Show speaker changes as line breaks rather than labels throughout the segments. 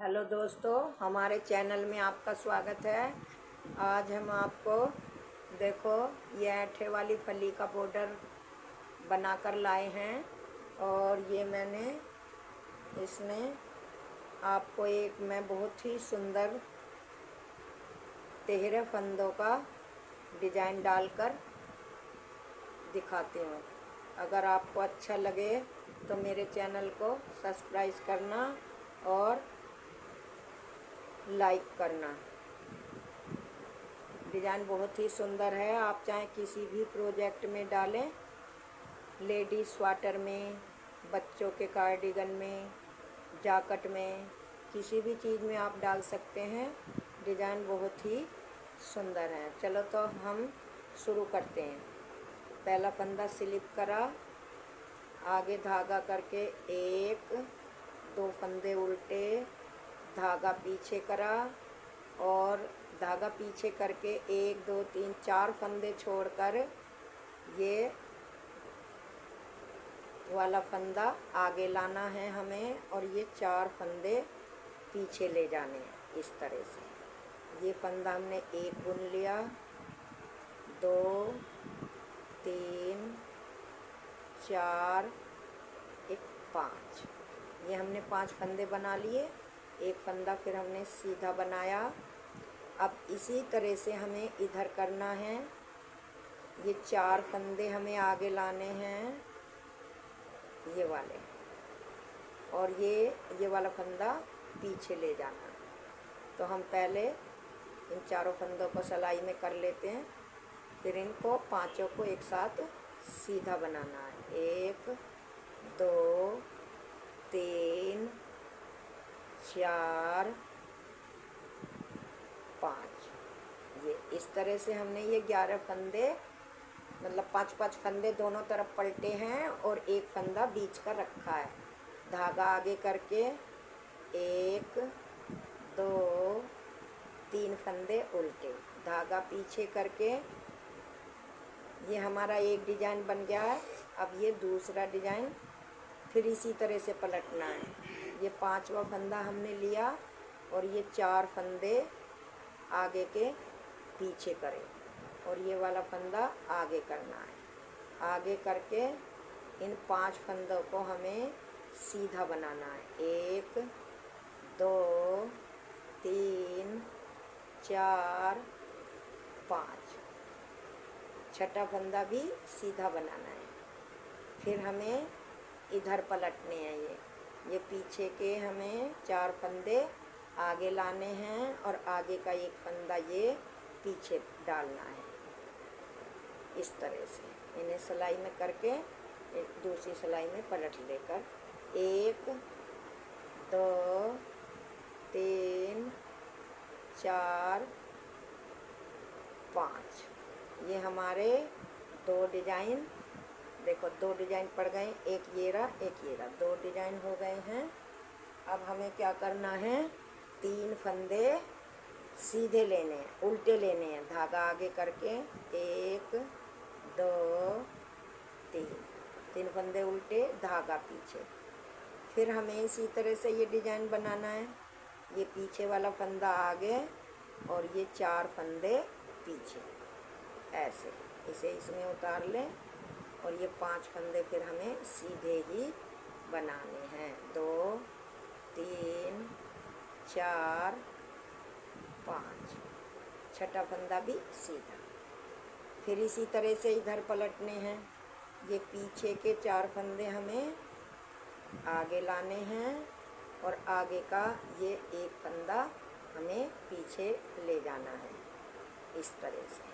Hello दोस्तों, हमारे channel में आपका स्वागत है। आज हम आपको देखो ये ऐंठे वाली फली का बॉर्डर बनाकर लाए हैं। और ये मैंने इसमें आपको मैं बहुत ही सुंदर तिहरे फंदों का डिज़ाइन डालकर दिखाती हूँ। अगर आपको अच्छा लगे तो मेरे चैनल को सब्सक्राइब करना और लाइक करना। डिज़ाइन बहुत ही सुंदर है। आप चाहे किसी भी प्रोजेक्ट में डालें, लेडीज स्वेटर में, बच्चों के कार्डिगन में, जैकेट में, किसी भी चीज़ में आप डाल सकते हैं। डिज़ाइन बहुत ही सुंदर है। चलो तो हम शुरू करते हैं। पहला फंदा स्लिप करा, आगे धागा करके एक दो फंदे उल्टे, धागा पीछे करा और धागा पीछे करके एक दो तीन चार फंदे छोड़कर ये वाला फंदा आगे लाना है हमें और ये चार फंदे पीछे ले जाने हैं। इस तरह से ये फंदा हमने एक बुन लिया, दो, तीन, चार, एक, पाँच। ये हमने पांच फंदे बना लिए। एक फंदा फिर हमने सीधा बनाया। अब इसी तरह से हमें इधर करना है। ये चार फंदे हमें आगे लाने हैं, ये वाले, और ये वाला फंदा पीछे ले जाना है। तो हम पहले इन चारों फंदों को सिलाई में कर लेते हैं, फिर इनको पांचों को एक साथ सीधा बनाना है। एक, दो, तीन, चार, पाँच। ये इस तरह से हमने ये 11 फंदे, मतलब पाँच पाँच फंदे दोनों तरफ पलटे हैं और एक फंदा बीच का रखा है। धागा आगे करके एक, दो, तीन फंदे उल्टे, धागा पीछे करके ये हमारा एक डिज़ाइन बन गया है। अब ये दूसरा डिज़ाइन फिर इसी तरह से पलटना है। ये पांचवा फंदा हमने लिया और ये चार फंदे आगे के पीछे करें और ये वाला फंदा आगे करना है। आगे करके इन पांच फंदों को हमें सीधा बनाना है। एक, दो, तीन, चार, पाँच। छठा फंदा भी सीधा बनाना है। फिर हमें इधर पलटने हैं। ये पीछे के हमें चार फंदे आगे लाने हैं और आगे का एक फंदा ये पीछे डालना है। इस तरह से इन्हें सिलाई में करके एक दूसरी सिलाई में पलट लेकर एक, दो, तीन, चार, पाँच। ये हमारे दो डिज़ाइन, देखो दो डिज़ाइन पड़ गए, एक ये रहा एक ये रहा, दो डिज़ाइन हो गए हैं। अब हमें क्या करना है, तीन फंदे सीधे लेने हैं, उल्टे लेने हैं। धागा आगे करके एक, दो, तीन, तीन फंदे उल्टे, धागा पीछे। फिर हमें इसी तरह से ये डिज़ाइन बनाना है। ये पीछे वाला फंदा आगे और ये चार फंदे पीछे, ऐसे इसे इसमें उतार लें और ये पांच फंदे फिर हमें सीधे ही बनाने हैं। दो, तीन, चार, पाँच। छठा फंदा भी सीधा। फिर इसी तरह से इधर पलटने हैं। ये पीछे के चार फंदे हमें आगे लाने हैं और आगे का ये एक फंदा हमें पीछे ले जाना है। इस तरह से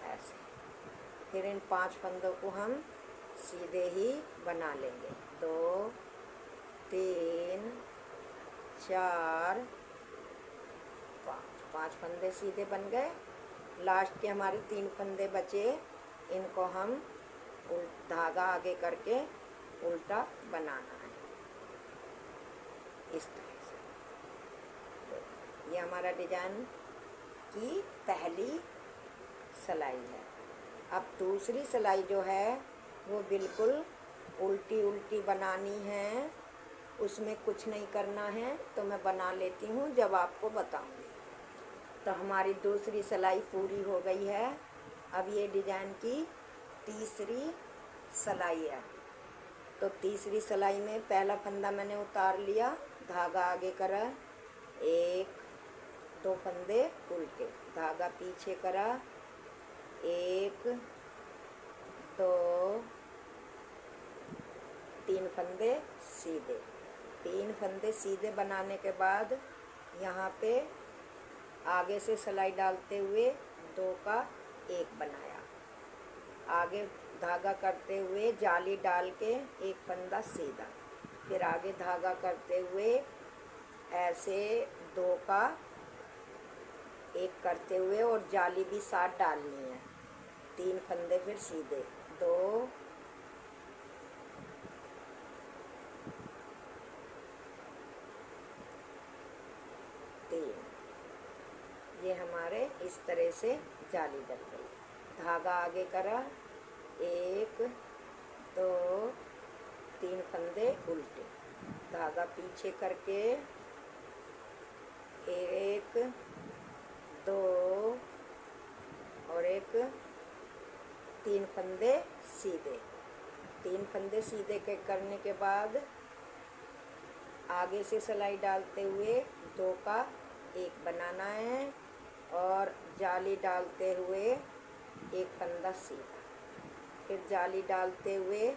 ऐसे फिर इन पांच फंदों को हम सीधे ही बना लेंगे। दो, तीन, चार, पाँच। पांच फंदे सीधे बन गए। लास्ट के हमारे तीन फंदे बचे, इनको हम धागा आगे करके उल्टा बनाना है। इस तरह से ये हमारा डिज़ाइन की पहली सिलाई है। अब दूसरी सिलाई जो है वो बिल्कुल उल्टी उल्टी बनानी है। उसमें कुछ नहीं करना है, तो मैं बना लेती हूँ जब आपको बताऊँगी। तो हमारी दूसरी सिलाई पूरी हो गई है। अब ये डिजाइन की तीसरी सिलाई है। तो तीसरी सिलाई में पहला फंदा मैंने उतार लिया, धागा आगे करा, एक दो फंदे उल्टे, धागा पीछे करा, एक दो तीन फंदे सीधे। तीन फंदे सीधे बनाने के बाद यहाँ पे आगे से सिलाई डालते हुए दो का एक बनाया, आगे धागा करते हुए जाली डाल के एक फंदा सीधा, फिर आगे धागा करते हुए ऐसे दो का एक करते हुए और जाली भी साथ डालनी है। तीन फंदे फिर सीधे, दो तीन, ये हमारे इस तरह से जाली डल गई। धागा आगे करा, एक दो तीन फंदे उल्टे, धागा पीछे करके एक दो और एक तीन फंदे सीधे। तीन फंदे सीधे के करने के बाद आगे से सिलाई डालते हुए दो का एक बनाना है और जाली डालते हुए एक फंदा सीधा, फिर जाली डालते हुए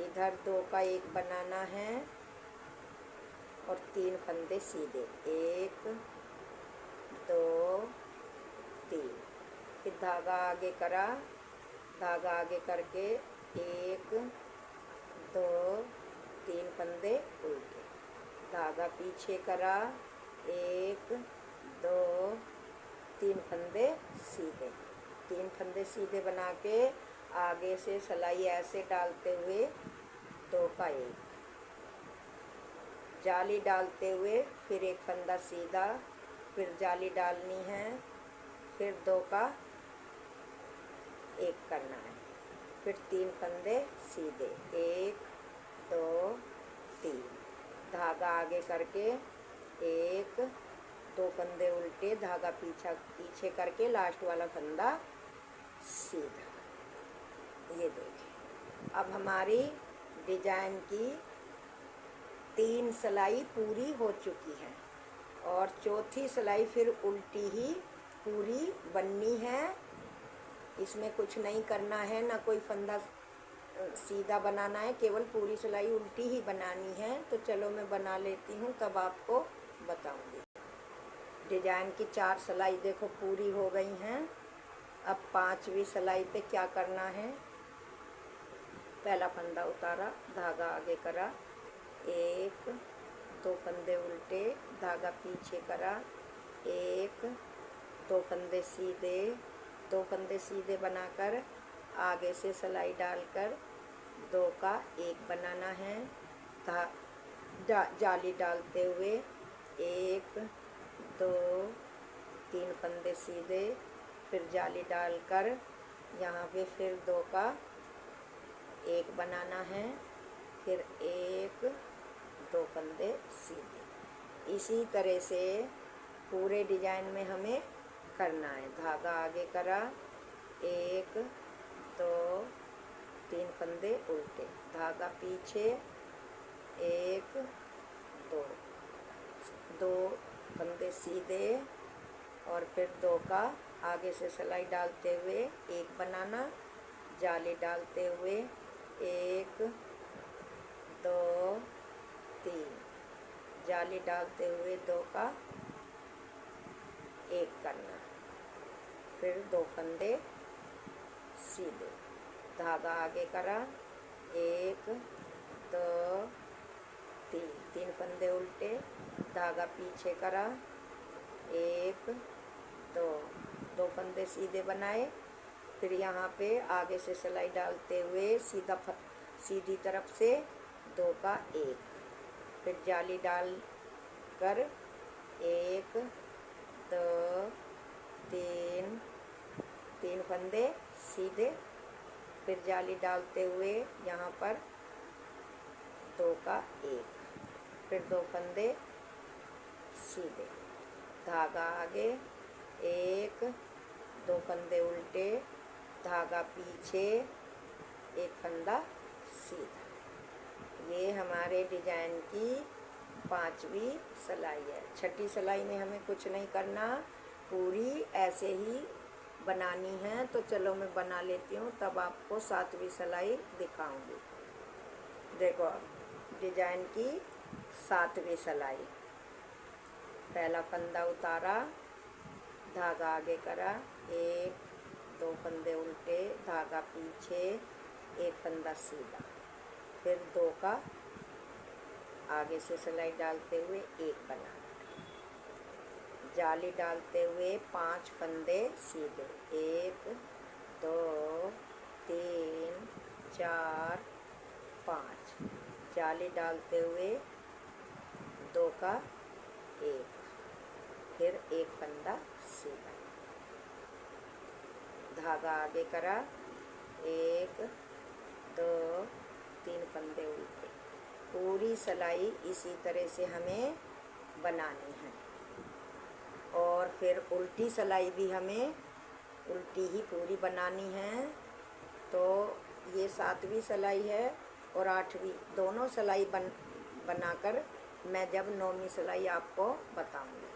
इधर दो का एक बनाना है और तीन फंदे सीधे, एक दो तीन, फिर धागा आगे करा, धागा आगे करके एक दो तीन फंदे उल्टे, धागा पीछे करा, एक दो तीन फंदे सीधे। तीन फंदे सीधे बना के आगे से सिलाई ऐसे डालते हुए दो का एक, जाली डालते हुए फिर एक फंदा सीधा, फिर जाली डालनी है, फिर दो का एक करना है, फिर तीन फंदे सीधे, एक दो तीन, धागा आगे करके एक दो फंदे उल्टे, धागा पीछे करके लास्ट वाला फंदा सीधा। ये देखिए, अब हमारी डिजाइन की तीन सिलाई पूरी हो चुकी है और चौथी सिलाई फिर उल्टी ही पूरी बननी है। इसमें कुछ नहीं करना है, ना कोई फंदा सीधा बनाना है, केवल पूरी सिलाई उल्टी ही बनानी है। तो चलो मैं बना लेती हूँ, तब आपको बताऊँगी। डिजाइन की चार सिलाई देखो पूरी हो गई हैं। अब पांचवी सिलाई पे क्या करना है, पहला फंदा उतारा, धागा आगे करा, एक दो फंदे उल्टे, धागा पीछे करा, एक दो फंदे सीधे, दो फंदे सीधे बनाकर आगे से सिलाई डालकर दो का एक बनाना है, जाली डालते हुए एक दो तीन फंदे सीधे, फिर जाली डालकर यहाँ पे फिर दो का एक बनाना है, फिर एक दो फंदे सीधे। इसी तरह से पूरे डिजाइन में हमें करना है। धागा आगे करा, एक दो तीन फंदे उल्टे, धागा पीछे, एक दो दो फंदे सीधे और फिर दो का आगे से सिलाई डालते हुए एक बनाना, जाली डालते हुए एक दो तीन, जाली डालते हुए दो का एक करना, फिर दो फंदे सीधे, धागा आगे करा, एक दो तीन, तीन फंदे उल्टे, धागा पीछे करा, एक दो दो फंदे सीधे बनाए, फिर यहाँ पे आगे से सिलाई डालते हुए सीधी तरफ से दो का एक, फिर जाली डाल कर एक दो तीन, तीन फंदे सीधे, फिर जाली डालते हुए यहाँ पर दो का एक, फिर 2 फंदे सीधे, धागा आगे, 1 2 फंदे उल्टे, धागा पीछे, 1 फंदा सीधा। ये हमारे डिजाइन की 5वीं सिलाई है। छठी सिलाई में हमें कुछ नहीं करना, पूरी ऐसे ही बनानी है। तो चलो मैं बना लेती हूँ, तब आपको 7वीं सिलाई दिखाऊंगी। देखो डिजाइन की 7वीं सिलाई, पहला फंदा उतारा, धागा आगे करा, 1 2 फंदे उल्टे, धागा पीछे, 1 फंदा सीधा, फिर 2 का आगे से सिलाई डालते हुए 1 बना, जाली डालते हुए 5 फंदे सीधे, 1 2 3 4 5, जाली डालते हुए 2 का 1, फिर 1 फंदा सीधा, धागा आगे करा, 1 2 3 फंदे उल्टे। पूरी सिलाई इसी तरह से हमें बनानी है। और फिर उल्टी सिलाई भी हमें उल्टी ही पूरी बनानी है। तो ये 7वीं सिलाई है और 8वीं, दोनों सिलाई बनाकर मैं जब 9वीं सिलाई आपको बताऊंगी।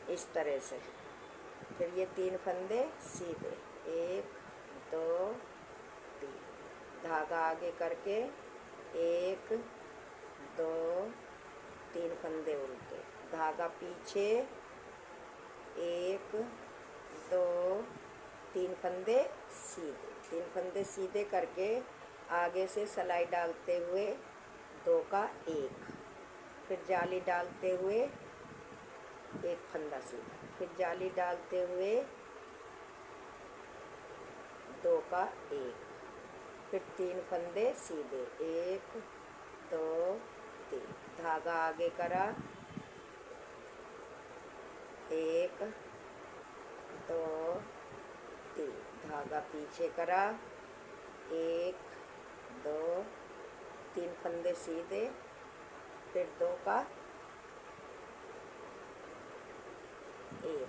इस तरह से। फिर ये 3 फंदे सीधे, 1 2 3, धागा आगे करके 1 2 3 फंदे उल्टे, धागा पीछे, 1 दो, 3 फंदे सीधे, 3 फंदे सीधे करके आगे से सिलाई डालते हुए 2 का 1, फिर जाली डालते हुए 1 फंदा सीधा, फिर जाली डालते हुए 2 का 1, फिर 3 फंदे सीधे, 1 2 3, धागा आगे करा, 1 2 3, धागा पीछे करा, 1 2 3 फंदे सीधे, फिर 2 का 1,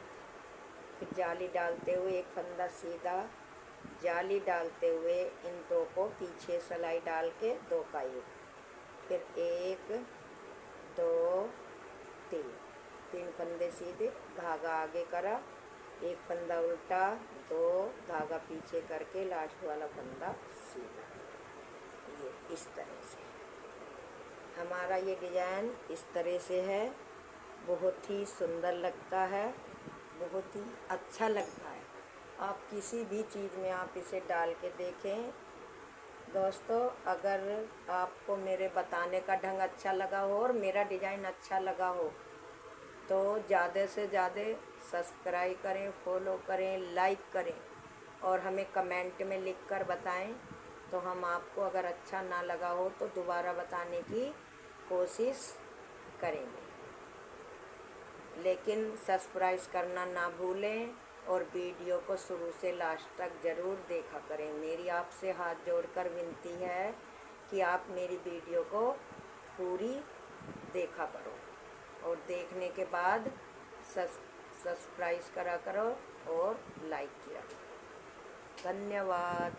फिर जाली डालते हुए 1 फंदा सीधा, जाली डालते हुए इन 2 को पीछे सिलाई डाल के 2 का 1, फिर 1 2 3, 3 फंदे सीधे, धागा आगे करा, 1 फंदा उल्टा, 2 धागा पीछे करके लास्ट वाला फंदा सीधा। ये इस तरह से हमारा ये डिजाइन इस तरह से है। बहुत ही सुंदर लगता है, बहुत ही अच्छा लगता है। आप किसी भी चीज़ में आप इसे डाल के देखें। दोस्तों, अगर आपको मेरे बताने का ढंग अच्छा लगा हो और मेरा डिज़ाइन अच्छा लगा हो तो ज़्यादा से ज़्यादा सब्सक्राइब करें, फॉलो करें, लाइक करें और हमें कमेंट में लिख कर बताएं। तो हम आपको अगर अच्छा ना लगा हो तो दोबारा बताने की कोशिश करेंगे। लेकिन सब्सक्राइब करना ना भूलें और वीडियो को शुरू से लास्ट तक ज़रूर देखा करें। मेरी आपसे हाथ जोड़कर विनती है कि आप मेरी वीडियो को पूरी देखा करो और देखने के बाद सब्सक्राइब करा करो और लाइक किया करो। धन्यवाद।